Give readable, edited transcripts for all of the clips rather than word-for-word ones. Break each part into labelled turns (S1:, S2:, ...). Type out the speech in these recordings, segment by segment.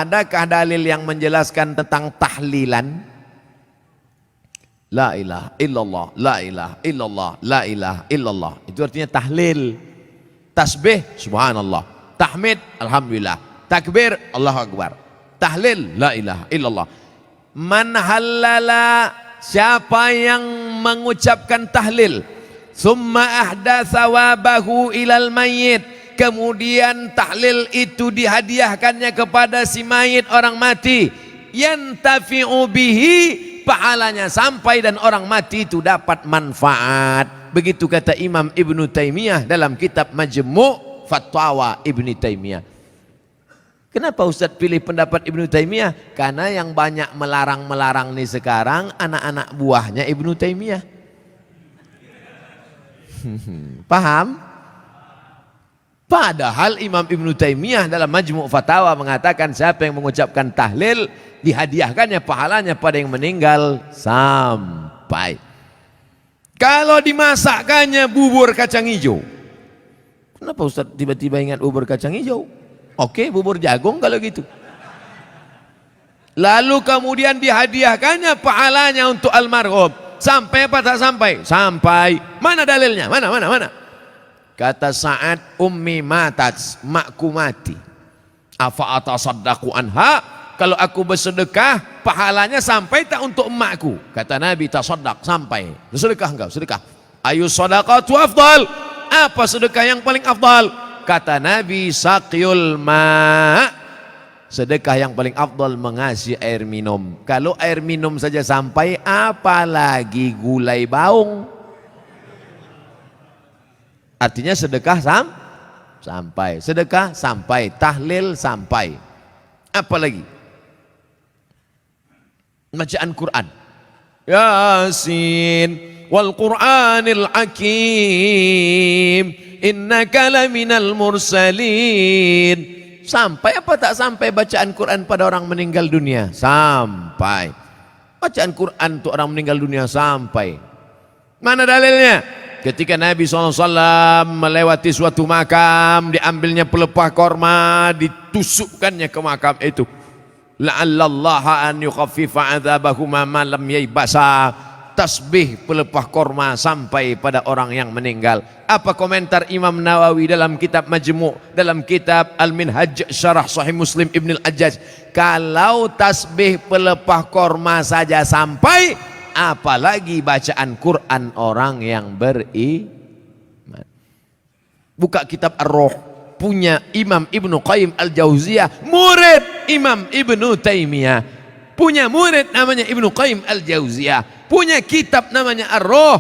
S1: adakah dalil yang menjelaskan tentang tahlilan? La ilaha illallah, la ilaha illallah, la ilaha illallah. Itu artinya tahlil. Tasbih, subhanallah. Tahmid, alhamdulillah. Takbir, Allahu akbar. Tahlil, la ilaha illallah. Man halala, siapa yang mengucapkan tahlil, summa ahda thawabahu ilal mayyit, kemudian tahlil itu dihadiahkannya kepada si mayit, orang mati, yantafi'u bihi, pahalanya sampai dan orang mati itu dapat manfaat. Begitu kata Imam Ibnu Taimiyah dalam kitab Majmu' Fatwa Ibnu Taimiyah. Kenapa Ustaz pilih pendapat Ibnu Taimiyah? Karena yang banyak melarang-melarang nih sekarang anak-anak buahnya Ibnu Taimiyah. Paham? Padahal Imam Ibnu Taimiyah dalam Majmu' Fatawa mengatakan siapa yang mengucapkan tahlil dihadiahkannya pahalanya pada yang meninggal sampai. Kalau dimasakkannya bubur kacang hijau, kenapa Ustaz tiba-tiba ingat bubur kacang hijau? Oke, bubur jagung kalau gitu. Lalu kemudian dihadiahkannya pahalanya untuk almarhum. Sampai apa tak sampai? Sampai. Mana dalilnya? Mana? Kata Sa'ad, ummi matat, makku mati. Afa atasaddaqu anha, kalau aku bersedekah pahalanya sampai tak untuk emakku? Kata Nabi, tasaddaq, sampai. Sedekah engkau, sedekah. Ayu sadaqatu afdal, apa sedekah yang paling afdal? Kata Nabi, saqyul ma', sedekah yang paling afdal mengasih air minum. Kalau air minum saja sampai, apalagi gulai baung. Artinya sedekah sampai, sedekah sampai, tahlil sampai. Apa lagi? Bacaan Quran. Yasin wal Qur'anil Hakim, innaka laminal mursalin. Sampai apa tak sampai bacaan Quran pada orang meninggal dunia? Sampai. Bacaan Quran untuk orang meninggal dunia sampai. Mana dalilnya? Ketika Nabi SAW melewati suatu makam, diambilnya pelepah korma, ditusukkannya ke makam itu. La'allallaha an yukhaffifa adzabahuma ma lam yaybasa. Tasbih pelepah korma sampai pada orang yang meninggal. Apa komentar Imam Nawawi dalam kitab Majmu', dalam kitab Al-Minhaj Syarah Sahih Muslim Ibn Al-Ajjaj? Kalau tasbih pelepah korma saja sampai, apalagi bacaan Quran orang yang beriman. Buka kitab Ar-Ruh, punya Imam Ibnu Qayyim Al-Jauziyah, murid Imam Ibnu Taimiyah, punya murid namanya Ibnu Qayyim Al-Jauziyah, punya kitab namanya Ar-Ruh,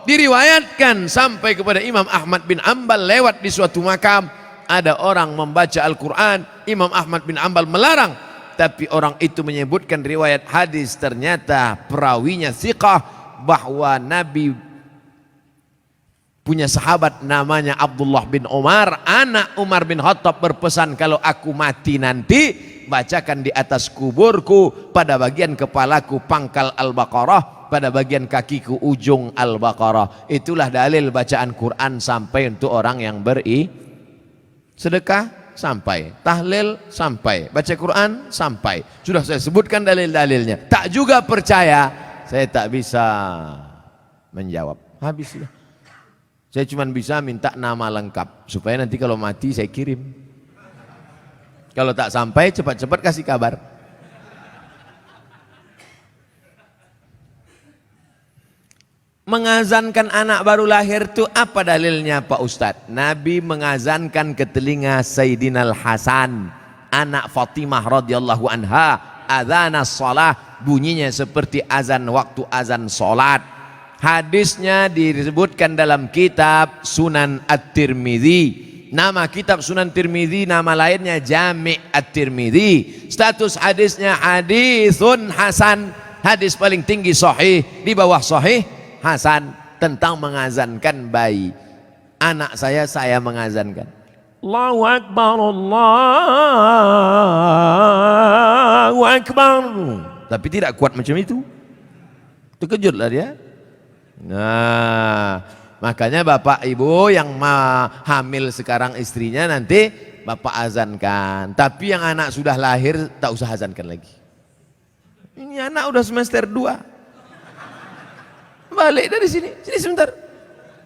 S1: diriwayatkan sampai kepada Imam Ahmad bin Ambal lewat di suatu makam, ada orang membaca Al-Quran, Imam Ahmad bin Ambal melarang, tapi orang itu menyebutkan riwayat hadis, ternyata perawinya thiqah, bahwa Nabi punya sahabat namanya Abdullah bin Umar, anak Umar bin Khattab, berpesan, kalau aku mati nanti bacakan di atas kuburku pada bagian kepalaku pangkal Al-Baqarah, pada bagian kakiku ujung Al-Baqarah. Itulah dalil bacaan Quran sampai untuk orang yang sedekah sampai, tahlil sampai, baca Quran sampai. Sudah saya sebutkan dalil-dalilnya. Tak juga percaya, saya tak bisa menjawab. Habis sudah. Saya cuma bisa minta nama lengkap supaya nanti kalau mati saya kirim. Kalau tak sampai, cepat-cepat kasih kabar. Mengazankan anak baru lahir itu apa dalilnya Pak Ustadz? Nabi mengazankan ke telinga Sayyidina Al-Hasan, anak Fatimah radhiyallahu anha, adzanas shalah, bunyinya seperti azan waktu azan salat. Hadisnya disebutkan dalam kitab Sunan At-Tirmidzi. Nama kitab Sunan Tirmidzi, nama lainnya Jami' At-Tirmidzi. Status hadisnya hadisun hasan, hadis paling tinggi sahih, di bawah sahih Hasan, tentang mengazankan bayi. Anak saya mengazankan, Allahu Akbar, Allahu Akbar, tapi tidak kuat macam itu. Terkejutlah dia. Nah, makanya bapak ibu yang hamil sekarang istrinya, nanti bapak azankan. Tapi yang anak sudah lahir tak usah azankan lagi. Ini anak udah semester 2. Balik dari sini, sini sebentar.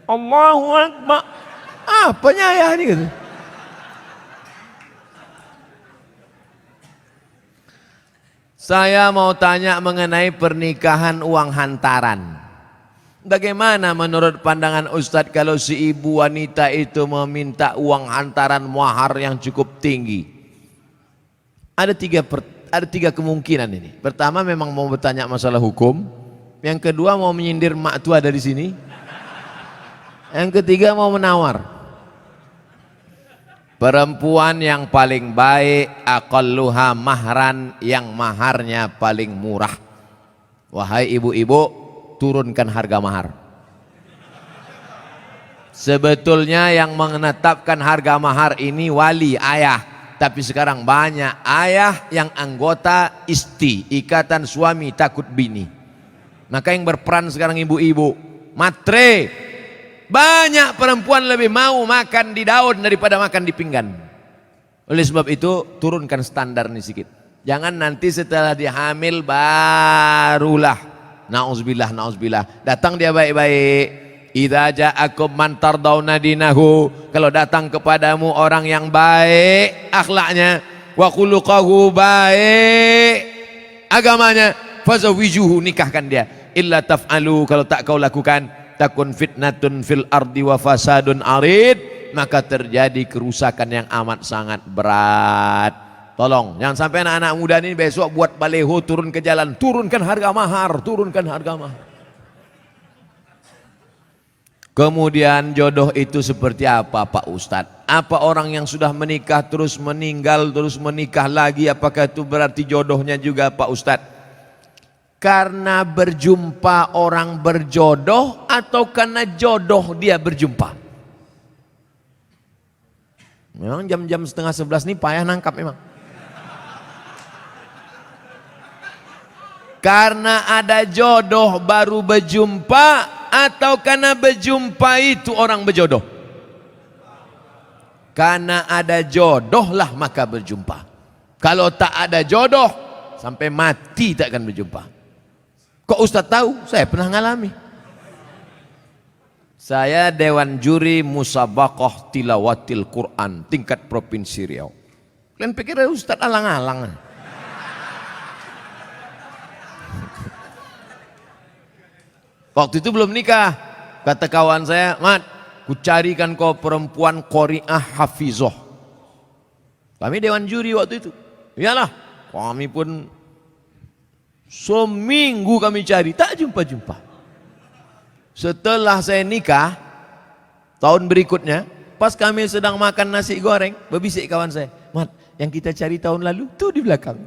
S1: Allahu Akbar. Apanya ayah ini gitu. Saya mau tanya mengenai pernikahan uang hantaran. Bagaimana menurut pandangan Ustadz kalau si ibu wanita itu meminta uang hantaran mahar yang cukup tinggi? Ada tiga kemungkinan ini. Pertama memang mau bertanya masalah hukum. Yang kedua mau menyindir mak tua dari sini. Yang ketiga mau menawar. Perempuan yang paling baik aqalluha mahran, yang maharnya paling murah. Wahai ibu-ibu, turunkan harga mahar. Sebetulnya yang menetapkan harga mahar ini wali, ayah. Tapi sekarang banyak ayah yang anggota ISTI, Ikatan Suami Takut Bini. Maka yang berperan sekarang ibu-ibu, matre. Banyak perempuan lebih mau makan di daun daripada makan di pinggan. Oleh sebab itu turunkan standar nih sedikit. Jangan nanti setelah dia hamil barulah na'udzubillah datang dia baik-baik. Idza ja'akum man tardawna dinahu, kalau datang kepadamu orang yang baik akhlaknya, wa khuluquhu, baik agamanya, fazawijuhu, nikahkan dia. Illa taf'alu, kalau tak kau lakukan, takun fitnatun fil ardi wa fasadun arid, maka terjadi kerusakan yang amat sangat berat. Tolong jangan sampai anak-anak muda ini besok buat baleho turun ke jalan, turunkan harga mahar, turunkan harga mahar. Kemudian jodoh itu seperti apa Pak Ustadz? Apa orang yang sudah menikah terus meninggal terus menikah lagi, apakah itu berarti jodohnya juga Pak Ustadz? Karena berjumpa orang berjodoh atau karena jodoh dia berjumpa? Memang jam-jam setengah 11 ini payah nangkap memang. Karena ada jodoh baru berjumpa atau karena berjumpa itu orang berjodoh? Karena ada jodoh lah maka berjumpa. Kalau tak ada jodoh sampai mati tak akan berjumpa. Kok Ustaz tahu? Saya pernah ngalami. Saya Dewan Juri Musabaqah Tilawatil Quran tingkat Provinsi Riau. Kalian pikir Ustaz alang-alang? Waktu itu belum nikah. Kata kawan saya, Mat, ku carikan kau perempuan qori'ah hafizoh. Kami Dewan Juri waktu itu. Iyalah, kami pun seminggu kami cari, tak jumpa-jumpa. Setelah saya nikah, tahun berikutnya, pas kami sedang makan nasi goreng, berbisik kawan saya, Mat, yang kita cari tahun lalu, tuh di belakang.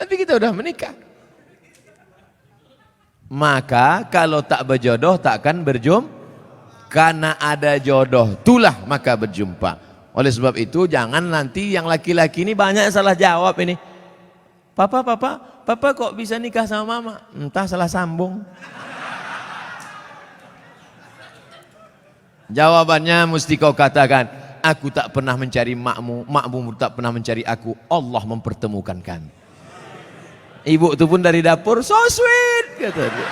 S1: Tapi kita udah menikah. Maka kalau tak berjodoh, tak akan berjumpa. Karena ada jodoh, itulah maka berjumpa. Oleh sebab itu, jangan nanti yang laki-laki ini banyak salah jawab ini. Papa kok bisa nikah sama mama? Entah salah sambung. Jawabannya mesti kau katakan, aku tak pernah mencari makmu, makmu tak pernah mencari aku, Allah mempertemukan kami. Ibu itu pun dari dapur, so sweet, kata dia.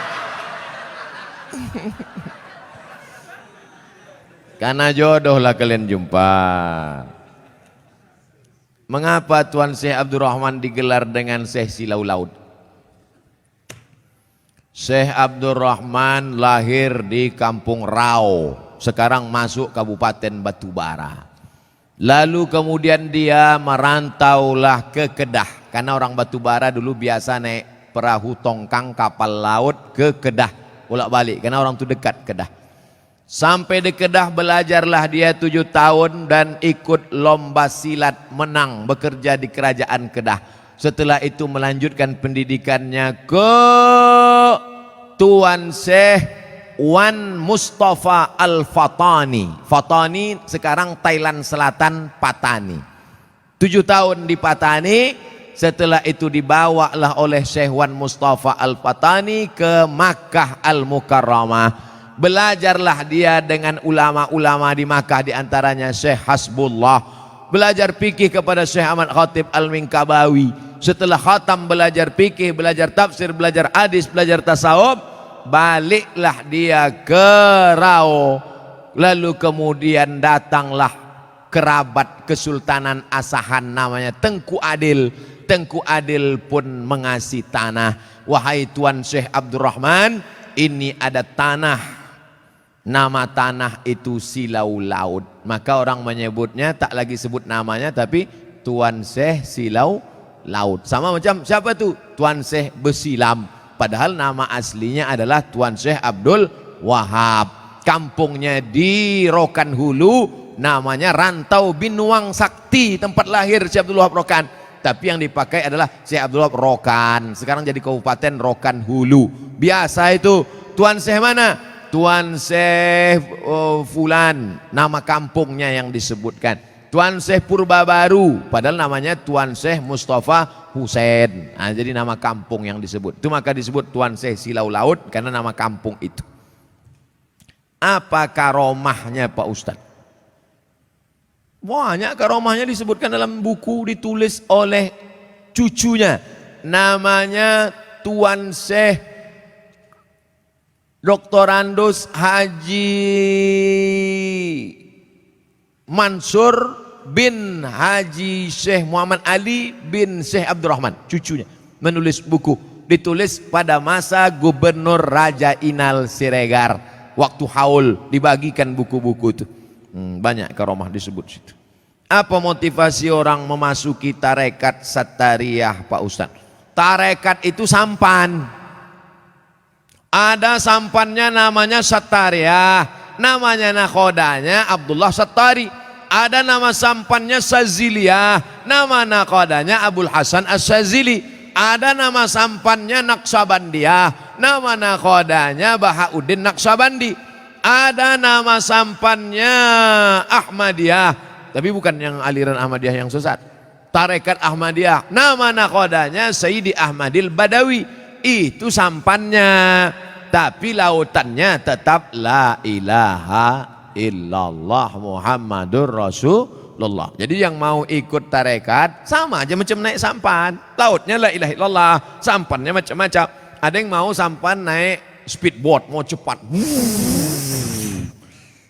S1: Karena jodoh lah kalian jumpa. Mengapa Tuan Syekh Abdul Rahman digelar dengan Syekh Silau Laut? Syekh Abdul Rahman lahir di Kampung Rau, sekarang masuk Kabupaten Batubara. Lalu kemudian dia merantaulah ke Kedah, karena orang Batubara dulu biasa naik perahu tongkang kapal laut ke Kedah, bolak-balik, karena orang itu dekat Kedah. Sampai di Kedah belajarlah dia 7 tahun dan ikut lomba silat, menang, bekerja di kerajaan Kedah. Setelah itu melanjutkan pendidikannya ke Tuan Syekh Wan Mustafa Al-Fatani. Fatani sekarang Thailand Selatan, Patani. 7 tahun di Patani, setelah itu dibawalah oleh Syekh Wan Mustafa Al-Fatani ke Makkah Al-Mukarramah. Belajarlah dia dengan ulama-ulama di Makkah, diantaranya Syekh Hasbullah, belajar fikih kepada Syekh Ahmad Khatib Al-Minkabawi. Setelah khatam belajar fikih, belajar tafsir, belajar hadis, belajar tasawuf, baliklah dia ke Rao. Lalu kemudian datanglah kerabat Kesultanan Asahan namanya Tengku Adil. Tengku Adil pun mengasih tanah. Wahai Tuan Syekh Abdurrahman, ini ada tanah. Nama tanah itu Silau Laut. Maka orang menyebutnya tak lagi sebut namanya, tapi Tuan Syekh Silau Laut. Sama macam siapa tu? Tuan Syekh Besilam. Padahal nama aslinya adalah Tuan Syekh Abdul Wahab. Kampungnya di Rokan Hulu, namanya Rantau Binuang Sakti, tempat lahir Syekh Abdul Wahab Rokan. Tapi yang dipakai adalah Syekh Abdul Wahab Rokan. Sekarang jadi Kabupaten Rokan Hulu. Biasa itu Tuan Syekh mana? Tuan Syekh Fulan, nama kampungnya yang disebutkan. Tuan Syekh Purbabaru, padahal namanya Tuan Syekh Mustafa Husain. Nah, jadi nama kampung yang disebut. Itu maka disebut Tuan Syekh Silau Laut karena nama kampung itu. Apa karomahnya Pak Ustadz? Banyak karomahnya disebutkan dalam buku ditulis oleh cucunya. Namanya Tuan Syekh Doktorandus Haji Mansur bin Haji Syekh Muhammad Ali bin Syekh Abdurrahman, cucunya menulis buku. Ditulis pada masa Gubernur Raja Inal Siregar. Waktu haul dibagikan buku-buku itu. Banyak karomah disebut situ. Apa motivasi orang memasuki tarekat Sattariyah Pak Ustadz? Tarekat itu sampan. Ada sampannya namanya Sattariyah, namanya nakhodanya Abdullah Sattari. Ada nama sampannya Saziliyah, nama nakhodanya Abul Hasan As-Sazili. Ada nama sampannya Naqsabandiyah, nama nakhodanya Bahauddin Naqsabandi. Ada nama sampannya Ahmadiyah, tapi bukan yang aliran Ahmadiyah yang sesat. Tarekat Ahmadiyah, nama nakhodanya Sayyidi Ahmadil Badawi. Itu sampannya, tapi lautannya tetap la ilaha illallah Muhammadur Rasulullah. Jadi yang mau ikut tarekat sama aja macam naik sampan. Lautnya la ilaha illallah, sampannya macam-macam. Ada yang mau sampan naik speedboat, mau cepat.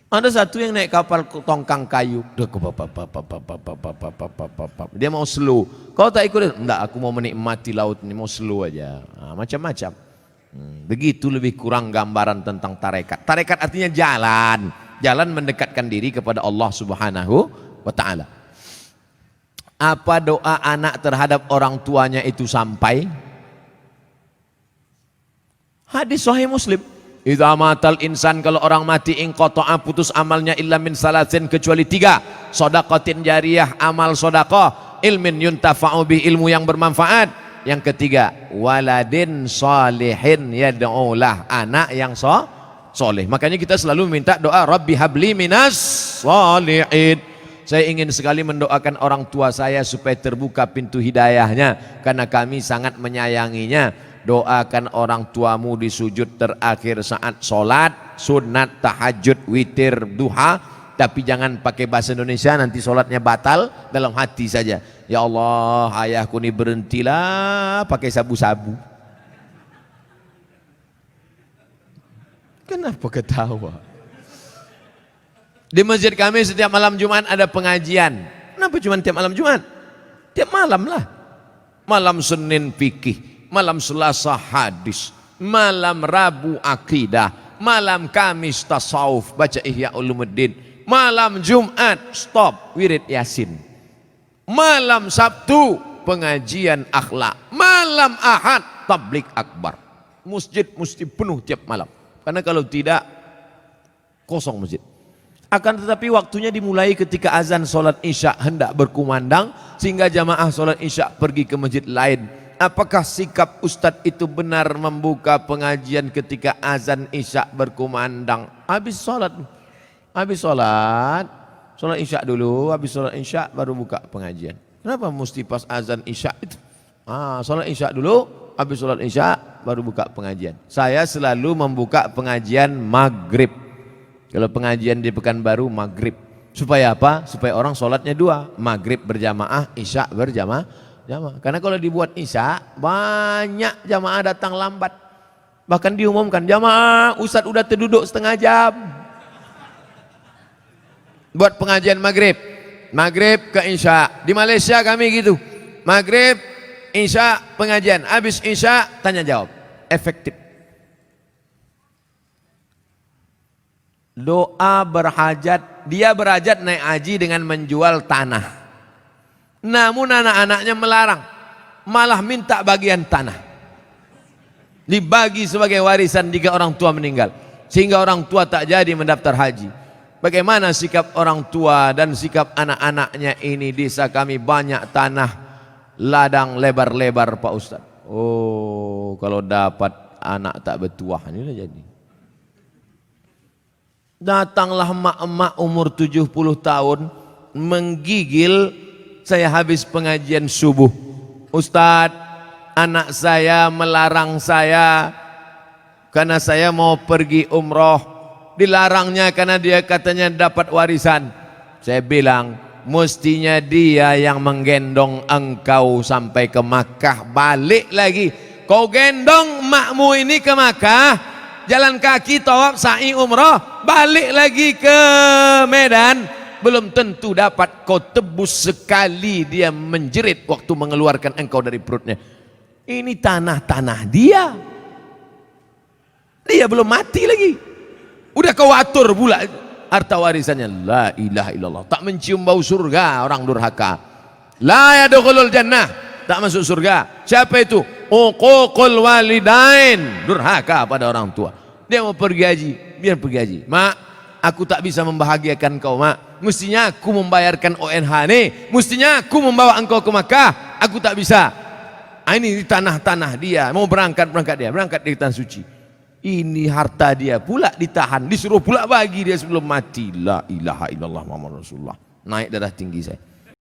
S1: Ada satu yang naik kapal tongkang kayu. Dia mau slow. Kau tak ikut? Enggak, aku mau menikmati laut ini, mau slow aja. Nah, macam-macam. Begitu lebih kurang gambaran tentang tarekat. Tarekat artinya jalan. Jalan mendekatkan diri kepada Allah Subhanahu wa ta'ala. Apa doa anak terhadap orang tuanya itu sampai? Hadis Sahih Muslim. Idza matal insan, kalau orang mati inqata'a, putus amalnya illa min salasin, kecuali 3. Shadaqatin jariyah, amal sedekah, ilmin yuntafa'u bih, ilmu yang bermanfaat. Yang ketiga, waladin salihin yad'ulah, anak yang soleh. Makanya kita selalu minta doa Rabbi habli minas salihin. Saya ingin sekali mendoakan orang tua saya supaya terbuka pintu hidayahnya, karena kami sangat menyayanginya. Doakan orang tuamu di sujud terakhir saat sholat, sunat, tahajud, witir, duha. Tapi jangan pakai bahasa Indonesia, nanti sholatnya batal. Dalam hati saja, ya Allah, ayahku ini berhentilah pakai sabu-sabu. Kenapa ketawa? Di masjid kami setiap malam Jumat ada pengajian. Kenapa cuma tiap malam Jumat? Tiap malam lah. Malam Senin fikih, malam Selasa hadis, malam Rabu akidah, malam Kamis tasawuf, baca Ihya Ulumuddin, malam Jumat stop wirid Yasin, malam Sabtu pengajian akhlak, malam Ahad tablik akbar. Masjid mesti penuh tiap malam, karena kalau tidak kosong masjid. Akan tetapi waktunya dimulai ketika azan sholat isya hendak berkumandang, sehingga jamaah sholat isya pergi ke masjid lain. Apakah sikap Ustadz itu benar membuka pengajian ketika azan isya berkumandang? Habis sholat isya dulu, habis sholat isya baru buka pengajian. Kenapa mesti pas azan isya itu? Sholat isya dulu, habis sholat isya baru buka pengajian. Saya selalu membuka pengajian maghrib. Kalau pengajian di Pekanbaru maghrib. Supaya apa? Supaya orang sholatnya dua, maghrib berjamaah, isya berjamaah. Karena kalau dibuat isya, banyak jamaah datang lambat. Bahkan diumumkan, jamaah ustadz udah terduduk setengah jam. Buat pengajian maghrib ke isya. Di Malaysia kami gitu, maghrib, isya, pengajian. Habis isya, tanya jawab. Efektif. Doa berhajat, dia berhajat naik haji dengan menjual tanah. Namun anak-anaknya melarang, malah minta bagian tanah dibagi sebagai warisan jika orang tua meninggal, sehingga orang tua tak jadi mendaftar haji. Bagaimana sikap orang tua dan sikap anak-anaknya ini? Desa kami banyak tanah ladang lebar-lebar Pak Ustaz. Oh, kalau dapat anak tak bertuah ini lah jadi. Datanglah emak-emak umur 70 tahun menggigil. Saya habis pengajian subuh, Ustadz, anak saya melarang saya karena saya mau pergi umroh. Dilarangnya karena dia katanya dapat warisan. Saya bilang, mestinya dia yang menggendong engkau sampai ke Makkah, balik lagi. Kau gendong makmu ini ke Makkah, jalan kaki tawaf sa'i umroh, balik lagi ke Medan. Belum tentu dapat. Kau tebus sekali dia menjerit waktu mengeluarkan engkau dari perutnya. Ini tanah-tanah dia. Dia belum mati lagi, udah kau atur pula harta warisannya. La ilaha illallah. Tak mencium bau surga orang durhaka. La yadkhulul jannah, tak masuk surga. Siapa itu? Uququl walidain, durhaka pada orang tua. Dia mau pergi haji, biar pergi haji. Mak, aku tak bisa membahagiakan kau, mak. Mestinya aku membayarkan ONH nih, mestinya aku membawa engkau ke Makkah, aku tak bisa. Ini tanah-tanah dia, mau berangkat dia, berangkat di tanah suci. Ini harta dia pula ditahan, disuruh pula bagi dia sebelum mati. La ilaha illallah Muhammad Rasulullah. Naik darah tinggi saya.